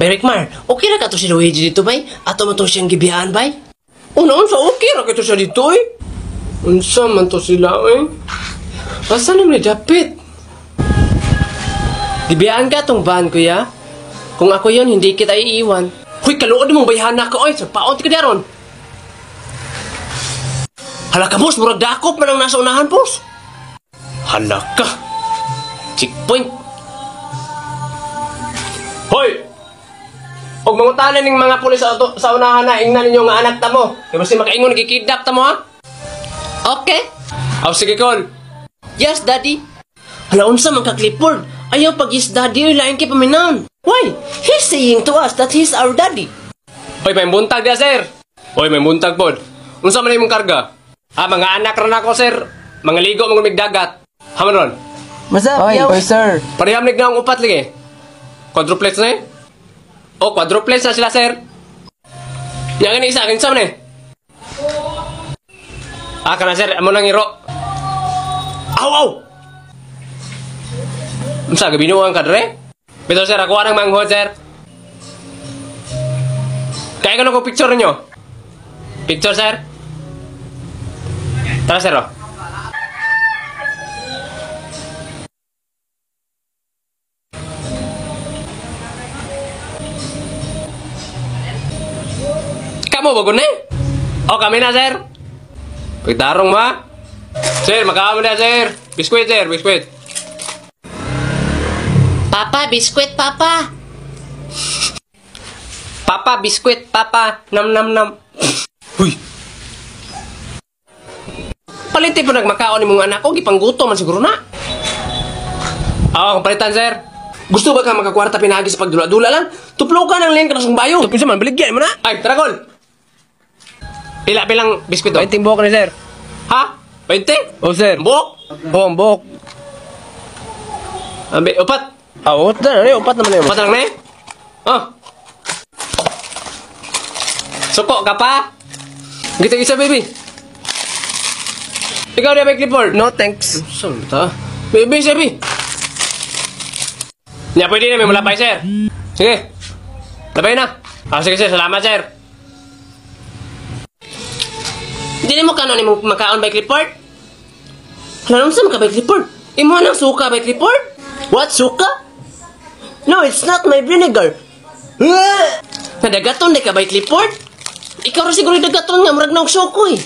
Berikmar, okay na ka to si Luigi dito, bay? Ato mo to siyang gibihan, bay? Unsa okay ra kito siya dito eh. Unsa man to sila eh. Asa naman ni Dapit? Gibihan ka tong van, kuya? Kung ako yon hindi kita iiwan. Huy, kaluod mong bayhana ka oy. Sa paon ka daron. Hala ka, boss. Murag dakop man ang nasa unahan, boss. Hala ka. Checkpoint. Hoy! Og mangutanan ning mga pulis sa unahan na ingnan ninyo nga anak ta mo. Kaya basta makaingon nagkikidnap ta mo ha? Okay. Aw sige Col. Yes, daddy. Hala, unsa man ka Clifford? Ayaw pag yes, daddy, lain kay paminaw. Why? He's saying to us that he's our daddy. Hoy, may buntag dia, sir. Hoy, may buntag pod. Unsa man imong karga? Mga anak ra nako, sir. Mga ligo mga migdagat. Haman ron. Masap, Oy, sir. Pareham nig na ang upat lagi. Quadruplets na eh. Oh, quadruplets na sila, sir. Yang ini isa, kinsa man eh. Kana sir, amo lang iro. Aw, aw. Unsa gabinuang ka dre? Beto sir, ako anang manghod, sir. Kaya ka ko picture nyo? Picture, sir? Tara, sir, oh. Kamu bago na eh? Oh, kami na, sir. Pagdarong ma. Sir, makakaman na, sir. Biskuit, sir, biskuit. Papa, biskwit, papa. Papa, biskuit, papa. Nam, nam, nam. Huy. Palitin po nagmakaon ni mong anak ko. Gipangguto man siguro na. Palitan, sir. Gusto ba ka makakwarta pinagi sa pagdula-dula lang? Tuplo ka ng lengka na sang bayo. Tapos naman, baligyan mo na. Ay, tara, Col. Pila, pilang biskuit, oh. 20 buhok ni sir. Ha? 20? Oh, sir. Buhok? Oh, ang buhok. Upat. Upat na rin. Upat naman yun. Upat lang na eh. Oh. Suko ka pa? Gita isa, baby. Ikaw na, Clifford. No, thanks. Saan ta? Baby, sabi. Nya, pwede na. May mulapay, sir. Sige. Labay na. Sige, sir. Salamat, sir. Hindi mo kanon mo makaon by Clifford? Hala, unsa man ka by Clifford? Imo nang suka by Clifford? What, suka? No, it's not my vinegar. Nadagaton di ka by Clifford? Ikaw rin siguro dagaton nga, murag na og suko eh.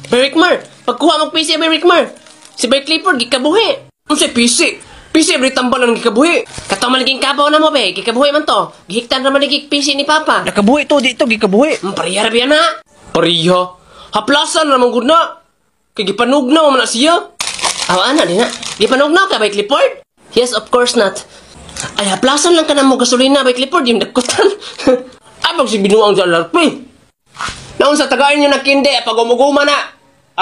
Berikmar, pagkuha mong PC Berikmar, si by Clifford gikabuhi. Unsa PC? PC every tambalan gikabuhi. Kato malaging kabaw na mo be, gikabuhi man to. Gihiktan naman naging PC ni Papa. Nakabuhi to, dito, gikabuhi. Pariyar biya na. Pariha. Haplasan naman gud na. Kay gipanugnaw man na siya. Ana din na. Gipanugnaw ka by Clifford? Yes, of course not. Ay, haplasan lang ka na mo gasolina by Clifford, yung nagkutan. Ay, pag si binuang sa larpi. Naon sa tagain nyo na kindi, pag umuguma na.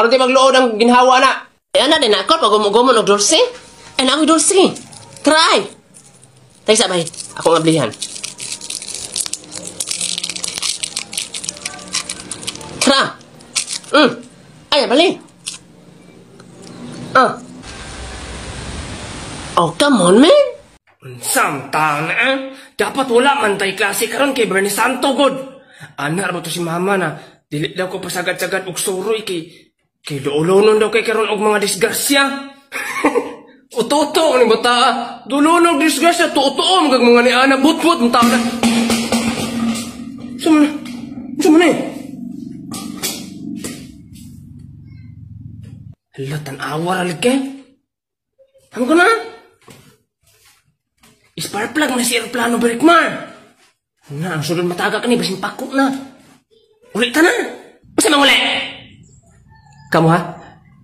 Aron di magluod ang ginhawa na. Ay, ana din ako, pag umugumon og dulce. Ay, nakoy dulce. Try. Tay sabay, ako nga blihan. Tara. Ay, bali. Oh, come on, man. Samtang na dapat wala man tay klase karon kay Bernie Santo god. Ana ra to si mama na dili daw ko pasagad-sagad og suroy kay luolonon daw kay karon og mga disgrasya. Utoto ni bata. Dulunog disgrasya tuoto mga mga ni ana butbut unta na. Sumana eh. Hala, tan-awar alig ke? Ano ko na? Spark plug na si aeroplano, Berikmar. Na, ang sulod mataga ka ni, basin pako na. Ulit ka na. Basta mang uli. Kamu ha?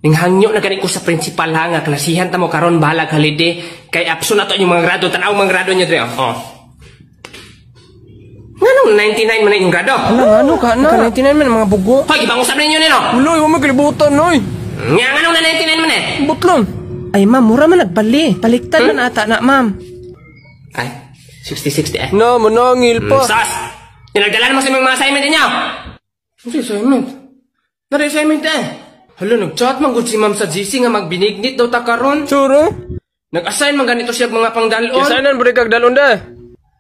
Ninghangyo na ganin ko sa principal ha, nga klasihan ta mo karon bahala halide. Kay apso na to yung mga grado, tanaw mga grado niya dre. Oh. Nga 99 man na yung grado. Ano ka na? 99 man mga bugo. Hoy, ibang usap ninyo nino. Uloy, huwag magkalibutan, noy. Nga nga 99 man eh. Butlon. Ay, ma'am, mura man nagbali. Paliktan man ata na, ma'am. Ay, 60-60 eh. Na, manangil pa. Sas! Pinagdalan mo sa mga assignment niyo. Ano assignment? Nara assignment eh. Hala, nag-chat man gud si ma'am sa GC nga magbinignit daw ta karon. Sure? Nag-assign man ganito siya mga pangdalon. Kisanan, buri kag dalon da.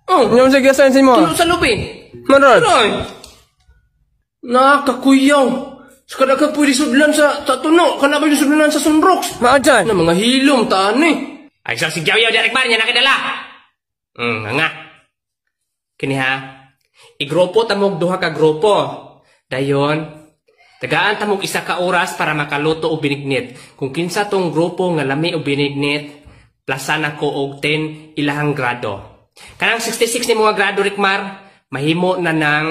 Oh, Ano sa giyasan mo? tulo sa lubi. Maron. Aray! Nakakuyaw. Sa kada ka pwede sudlan sa tuno. Kana ba yung sudlan sa sunrocks? Mao dyan. Na mga hilom, tani. Ay, sa sigyaw-yaw, Derek Mar, niya nakidala. Nga. Kini ha. Igrupo tamog duha ka grupo. Dayon, tagaan tamog isa ka oras para makaluto og binignit. Kung kinsa tong grupo nga lami og binignit, plasan ako og 10 ilahang grado. Kanang 66 ni mga grado, Rikmar, mahimo na ng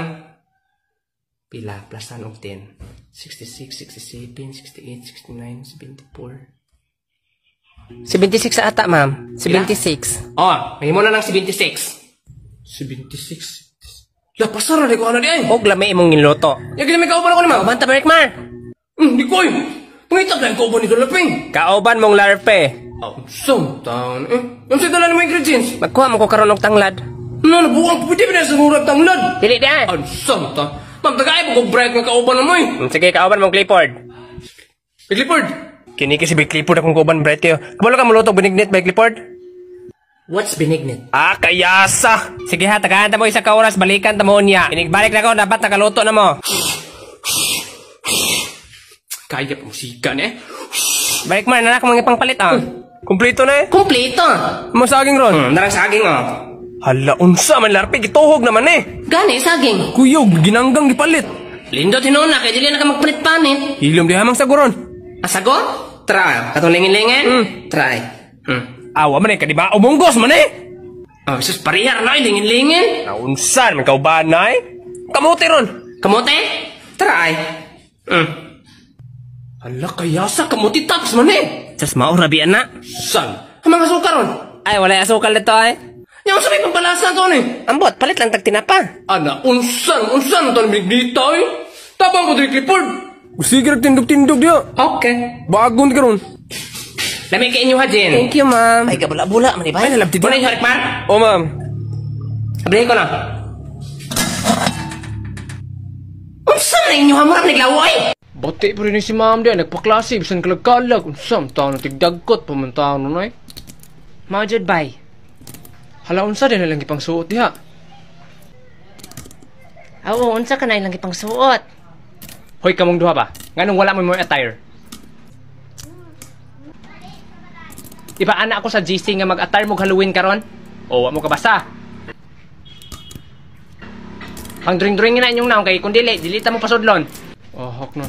pila, plasan og 10. 66, 67, 68, 69, 74. 76 ata, ma'am. 76. Oh, mahimo na ng 76. 76. La, pasara di ko ano di ay. Og lami imong niluto. Yung kinamay kauban ako ni ma'am. Kauban ta, Berkmar. Di ko ay. Pangitap lang kauban ni Dolaping. Kauban mong larpe. Oh, sometown. Yung sa dala ng mga ingredients. Magkuha mo ko karon og tanglad. No, nabuang pwede ba na sa ngurag tanglad? Dili di ay. Oh, sometown. Ma'am, tagay mo kong break ng kauban na mo eh. Sige, kauban mong Clifford. Hey, Clifford. Kini kasi Big Clifford akong kauban bread kayo. Kabalo ka maluto binignit by Clifford? What's benignant? Ah, kayasa! Sige ha, tagaan ta mo isa ka oras, balikan ta mo niya. Inigbalik na ko, dapat nakaluto na mo. Kaya pa musika na eh. Balik mo, nanak mga pangpalit ah. Kumplito na eh. Kompleto. Masaging ron. Narang saging oh. Hala, unsa man larpe, gituhog naman eh. Gani, saging. Kuyog, ginanggang gipalit. Lindo tinuna, kaya dili na ka magpalit-panit. Hilom di hamang saguron. Asago? Try. Katong lingin-lingin? Try. Awa man eh, kadiba umunggos man eh. Oh, sus, parihar na, lingin-lingin. Naunsan, man kauban na eh. Kamuti ron. Kamote? Try. Hala, kaya sa kamote tops man eh. Sus, maurabi na. San? Ang mga suka ron? Ay, wala asukal nito eh. Yung sabi pang palasa to eh. Ambot, palit lang tag tinapa. Ana, unsan to bignita eh. Tabang ko diri Clifford. Sige, tindog-tindog diyo. Okay. Bagon ka ron. Lami kay inyo ha, Jen. Thank you, ma'am. Ay, kabula-bula, man, Ay, nalabti Muna yung din. harik, Mar. Oh, ma'am. Sabihin ko na. Unsan na inyo ha, Mar, naglaway? Bati pa rin si ma'am diyan, nagpaklase, bisan kalag-kalag. Unsam, taon na tigdagkot, pamantaon na eh. Maujud bay. Hala, unsa din na lang ipang suot diha. Oo, unsa ka na ilang ipang suot. Hoy, kamong duha ba? Nganong wala mo yung attire? Iba ana ako sa GC nga mag-attire mo Halloween karon? O, wa mo ka basa? Pang dring-dring na inyong naong kay kung dili ta mo pasudlon. Oh, hak na.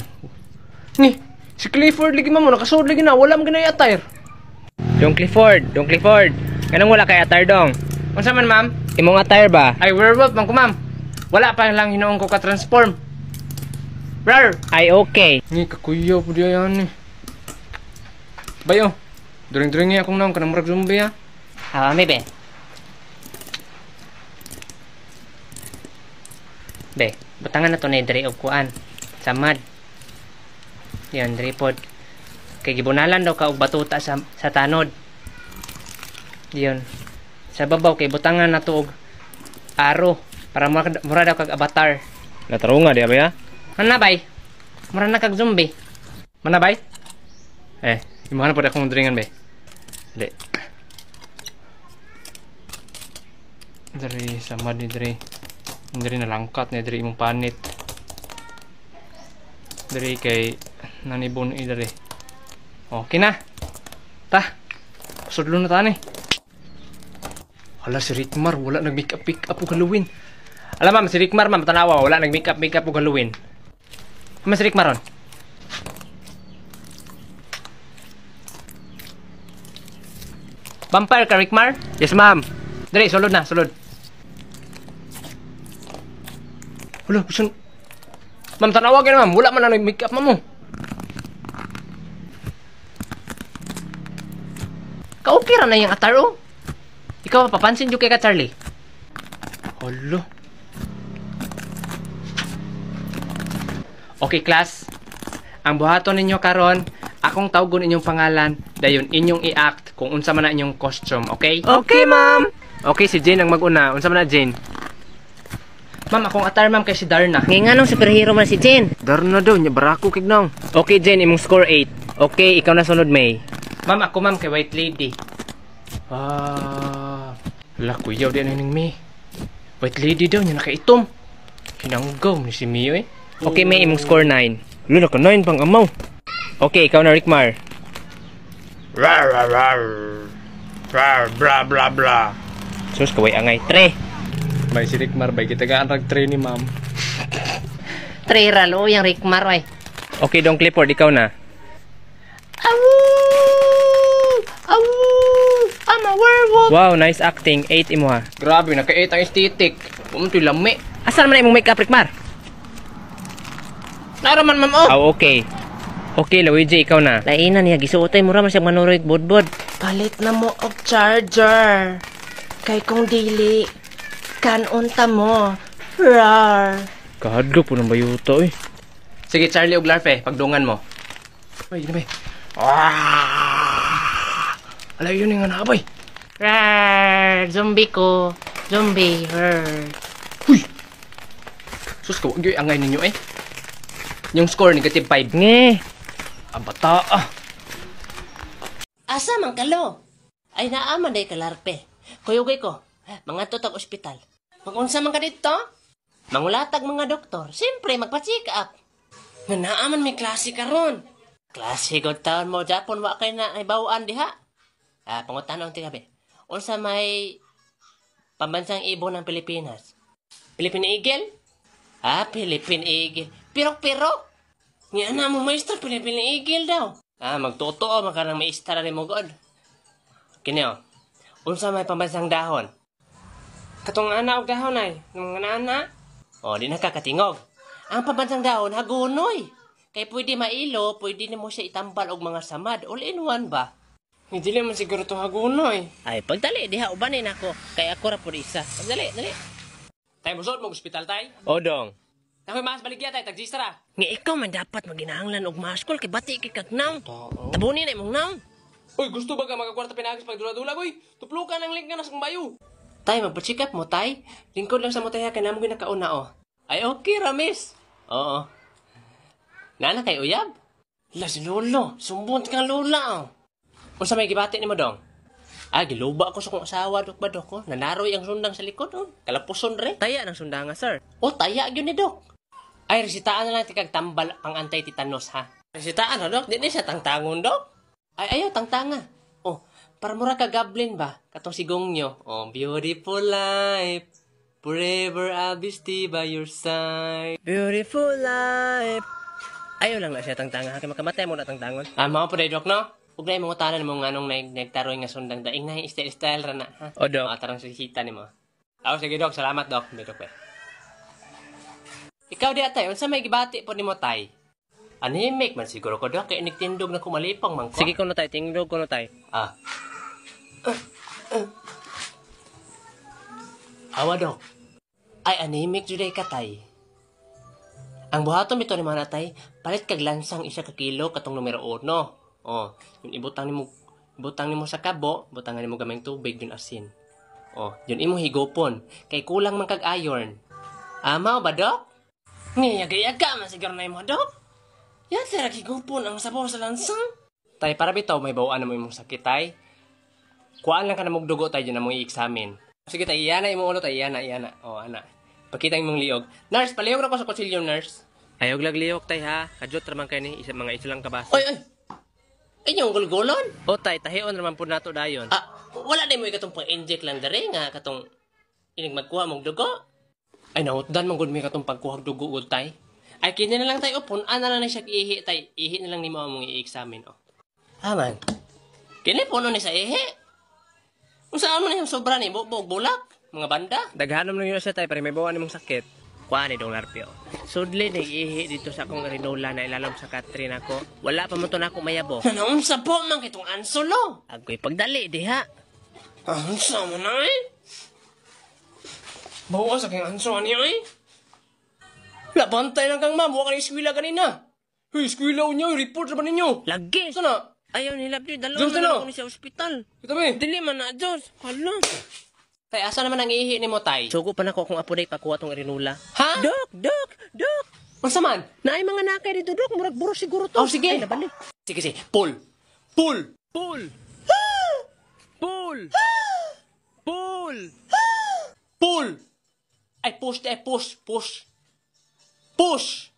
Ni, si Clifford lagi mo nakasud lagi na, wala mo ganay attire. Dong Clifford. Kanang wala kay attire dong. Unsa man, ma'am? Imong attire ba? Ay, werewolf man ko, ma'am. Wala pa lang hinuong ko ka-transform. Rar! Ay, okay. Ni kakuyaw po diya yan eh. Bayo, during-during niya akong naong kanang marag zombie ha. May be. Be, butangan na to na diri og kuan. Samad. Yan, diri pod. Kay gibunalan daw ka og batuta sa tanod. Yun. Sa babaw kay butangan na to og aro para mura daw kag avatar. Natarunga diya ba ya? Manabay. Mura na kag zombie. Manabay? Imana po akong dringan be. Dili. Dari samad ni diri. Dari nalangkat ni diri imong panit. Dari kay nanibon i diri. Okay na. Ta. Pasudlo na ta ni. Hala si Rickmar, wala nag-make up og Halloween. Alam ma'am, si Rickmar ma'am, tanawa, wala nag-make up og Halloween. Mas si Rickmar ron? Vampire ka, Rickmar? Yes ma'am. Dali, sulod na, sulod. Wala, bisan. Ma'am, tanawa ka ma'am, wala man na nag-make up ma'am mo. Ka-okay ra na yung ataro. Ikaw papansin yung kay ka, Charlie. Hala. Okay, class. Ang buhaton ninyo karon, akong tawgon inyong pangalan, dayon inyong i-act kung unsa man na inyong costume, okay? Okay, ma'am. Okay, si Jane ang mag-una. Unsa man na, Jane? Ma'am, akong attire ma'am kay si Darna. Ngay nga nung superhero man si Jane. Darna daw, niya barako kignang. Okay, Jane, imong score 8. Okay, ikaw na sunod, May. Ma'am, ako ma'am kay White Lady. Hala, kuyaw di na ning me. White lady daw niya nakaitom. Hinanggaw ni si Mio eh. Okay, may imong score 9. Wala ka 9 pang amaw. Okay, ikaw na, Rickmar. Rar, rar, rar. Rar, bla, bla, bla. Sus, kaway angay. 3. May si Rickmar, bay kita gaan rag-train ni ma'am. 3 ralo, yung Rickmar, ay. Okay, Dong Clifford, ikaw na. I'm a werewolf. Wow, nice acting. 8 imo ha. Grabe, naka-8 ang estetik. Pumunto'y lami. Asan man na imong makeup, Rickmar? Naraman, ma'am, oh. Oh, okay. Okay, Luigi, ikaw na. Lainan niya, gisuotay mo raman siyang manuroy bodbod. Palit na mo og charger. Kay kung dili, kanunta mo. Rar. Kahadlo po ng bayuto eh. Sige, Charlie og Larfe, pagdungan mo. Ay, yun na ba? Alay, yun yung nga bay. Rar. Zombie ko. Zombie. Rar. Sus, kawag yung angay ninyo eh. Yung score, negative 5. Nge. Ang bata ah. Asa man kalo? Ay naaman day kalarpe. Kuyugay ko. Mga tutag ospital. Magunsa man ka dito? Mangulatag mga doktor. Siyempre, magpa-check up. Nga naaman may klase karon. Klase god taon mo Japon wa kay na bawaan diha. Pangutan-on ti gabi. Unsa may pambansang ibon ng Pilipinas? Philippine Eagle? Philippine Eagle. Pirok-pirok. Nga na mo maestro Philippine Eagle daw. Magtotoo maka nang maestra ni mo god. Kini oh. Unsa may pambansang dahon? Katong ana og dahon ay, nung ana. Di nakakatingog. Ang pambansang dahon hagunoy. Kay pwede mailo, pwede nimo siya itambal og mga samad. All in one ba? Hindi naman siguro ito hagunoy. Ay, pagdali, diha, ubanin ako. Kaya ako ra po isa. Pagdali, dali. Tayo musod mo ospital tay. Odong. Nakoy mas baligya tay, tagsistra. Nga ikaw man dapat maginahanglan og maskol kay bati kay kagnaw. Tabunin na imong naw. Uy, gusto ba ka magkakwarta pinagis pag dula-dula boy? Tuplukan ang link ka na sa bayo. Tay, magpa-check up mo, tay. Lingkod lang sa mo tayo, kaya naman ginakauna, oh. Ay, okay, Ramis. Oo. Nana kay uyab? La, si Lolo. Sumbong kang Lola, oh. Unsa may gibati ni mo, dong? Giluba ako sa kong asawa, dok ba, dok, oh. Nanaroy ang sundang sa likod, oh. Kalapuson re. Taya ng sundanga, sir. Taya yun ni, dok. Ay, resitaan na lang tikag tambal pang anti-titanos, ha? Resitaan, ha, dok? Di siya tangtangon, dok? Ay, ayaw, tangtanga. Para mura ka goblin ba? Katong sigong nyo. Beautiful life. Forever I'll be stay by your side. Beautiful life. Ayaw lang na siya tangtanga. Kaya makamatay mo na tangtangon. Mga po dok, no? Huwag na yung mga tanan mo nga nung nagtaroy nga sundang daing na yung style-style ra na, ha? O, Dok. Tarang sisita ni mo. Sige, Dok. Salamat, Dok. Dok, Ikaw di atay. Unsa may gibati po ni mo, tay? Animic man siguro ko, Dok. Kaya nagtindog na kumalipang man ko. Sige ko na tay. Tindog ko na tay. Awa, Dok. Ay, anemic juday ka, tay. Ang buhaton bito ni mga tay, palit kag lansang isa ka kilo katong numero 1. Yung ibutang nimo sa kabo, butangan nimo gamay tubig yun asin. Yun imo higopon, kay kulang man kag iron. Mao ba, Dok? Ngiyag-yaga man siguro na imo, Dok. Yan sira higopon ang sabaw sa lansang. Tay, para bitaw may bawaan na mo imong sakit, tay. Kuhaan lang ka na mong dugo tayo dyan na mong i-examine. Sige tayo, iyana imong ulo tayo, iyana. Ana. Pakita imong liog. Nurse, palihog na ko sa kutsilyo, nurse. Ayog lag liok tay ha. Kadjot raman kay ni mga isulang kabas. Oy! Inyong gulgulon? Tay, tahion raman pud nato dayon. Wala na mo ikatong pang-inject lang dere nga katong inig magkuha mong dugo. Ay, nahutdan mong gud mi katong pagkuha og dugo gud tay. Ay, kini na lang tayo upon, ana na siya ihi tay. Ihi na lang nimo among i-examine, man. Kini puno ni sa ihi. Kung saan mo na yung sobra ni bulak, mga banda. Daghanom lang yun siya tay, para may bawaan nimong sakit. Kuha ni Dong Larpio. Sudli nag-ihi dito sa akong rinola na ilalom sa Katrin ako. Wala pa mo to na ako mayabo. Naunsa po man kitong ansolo. Agoy pagdali, diha. Ansa mo na eh? Bawa sa kayong anso niya eh. Labantay lang kang ma'am, huwag ka na eskwila kanina. Hey, eskwila niyo, report naman ninyo. Lagi. Sana? Ayaw nila, dalaw Diyos na na. lang ako ni sa ospital. Kita ba? Dili man na, Diyos. Hala. Tay, asa naman ang ihi ni mo, tay? Sugo pa na ko kung apo day pakuha tong rinula. Ha? Dok! Unsa man? Naay mga nakay dito, Dok. Murag buro siguro to. Sige. Ay, nabali. Sige. Pull. Pull! Pull. Ay, push, push, push. Push!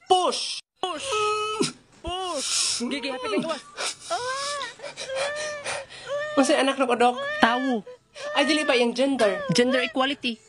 Push! Push! Push! Gigi, hapit na gawas. Masay anak na ko, Dok. Tawo. Ay, dili ba yung gender? Gender equality.